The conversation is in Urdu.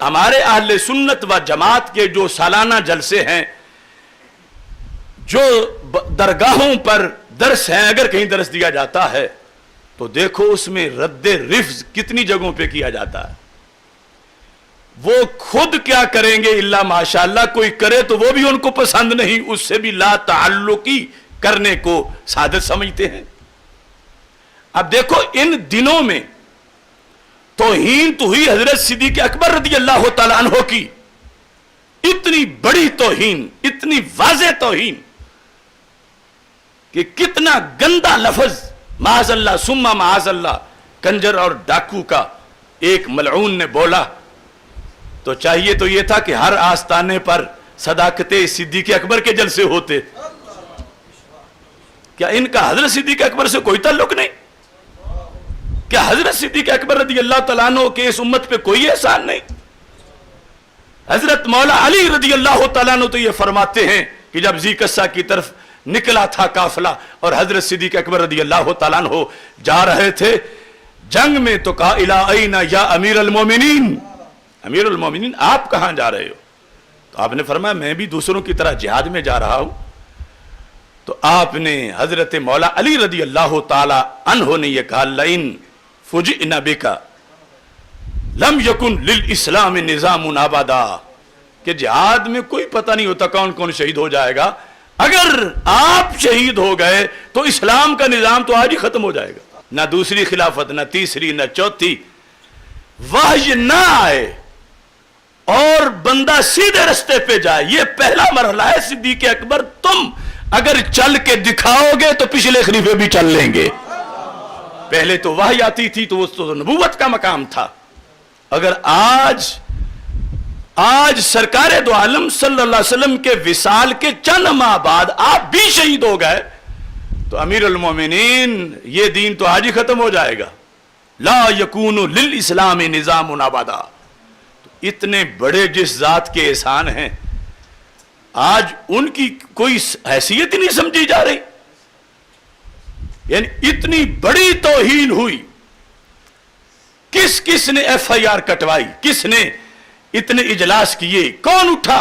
ہمارے اہل سنت و جماعت کے جو سالانہ جلسے ہیں، جو درگاہوں پر درس ہیں، اگر کہیں درس دیا جاتا ہے تو دیکھو اس میں رد رفض کتنی جگہوں پہ کیا جاتا ہے۔ وہ خود کیا کریں گے الا ماشاءاللہ، کوئی کرے تو وہ بھی ان کو پسند نہیں، اس سے بھی لا تعلقی کرنے کو سعادت سمجھتے ہیں۔ اب دیکھو ان دنوں میں توہین تو ہوئی حضرت صدیق اکبر رضی اللہ تعالیٰ عنہ کی، اتنی بڑی توہین، اتنی واضح توہین کہ کتنا گندا لفظ معاذ اللہ ثم معاذ اللہ کنجر اور ڈاکو کا ایک ملعون نے بولا، تو چاہیے تو یہ تھا کہ ہر آستانے پر صداقت صدیق اکبر کے جلسے ہوتے۔ کیا ان کا حضرت صدیق اکبر سے کوئی تعلق نہیں؟ کیا حضرت صدیق اکبر رضی اللہ تعالیٰ عنہ کے اس امت پہ کوئی احسان نہیں؟ حضرت مولا علی رضی اللہ تعالیٰ عنہ تو یہ فرماتے ہیں کہ جب ذی قصہ کی طرف نکلا تھا قافلہ اور حضرت صدیق اکبر رضی اللہ تعالیٰ عنہ جا رہے تھے جنگ میں، تو کہا الی این یا امیر المومنین، امیر المومنین آپ کہاں جا رہے ہو؟ تو آپ نے فرمایا میں بھی دوسروں کی طرح جہاد میں جا رہا ہوں۔ تو آپ نے حضرت مولا علی رضی اللہ تعالی عنہ نے یہ کہا لئن فجئنا بک لم یکن للاسلام نظام ابدا، کہ جہاد میں کوئی پتہ نہیں ہوتا کون کون شہید ہو جائے گا، اگر آپ شہید ہو گئے تو اسلام کا نظام تو آج ہی ختم ہو جائے گا، نہ دوسری خلافت، نہ تیسری، نہ چوتھی، وحی نہ آئے اور بندہ سیدھے رستے پہ جائے۔ یہ پہلا مرحلہ ہے صدیق اکبر، تم اگر چل کے دکھاؤ گے تو پچھلے خلیفے بھی چل لیں گے۔ پہلے تو وحی آتی تھی تو وہ تو نبوت کا مقام تھا، اگر آج سرکار دو عالم صلی اللہ علیہ وسلم کے وصال کے چند ماہ بعد آپ بھی شہید ہو گئے تو امیر المومنین یہ دین تو آج ہی ختم ہو جائے گا۔ لا یکون للاسلام نظام ابدا، اتنے بڑے جس ذات کے احسان ہیں آج ان کی کوئی حیثیت ہی نہیں سمجھی جا رہی، یعنی اتنی بڑی توہین ہوئی۔ کس نے ایف آئی آر کٹوائی، کس نے اتنے اجلاس کیے، کون اٹھا؟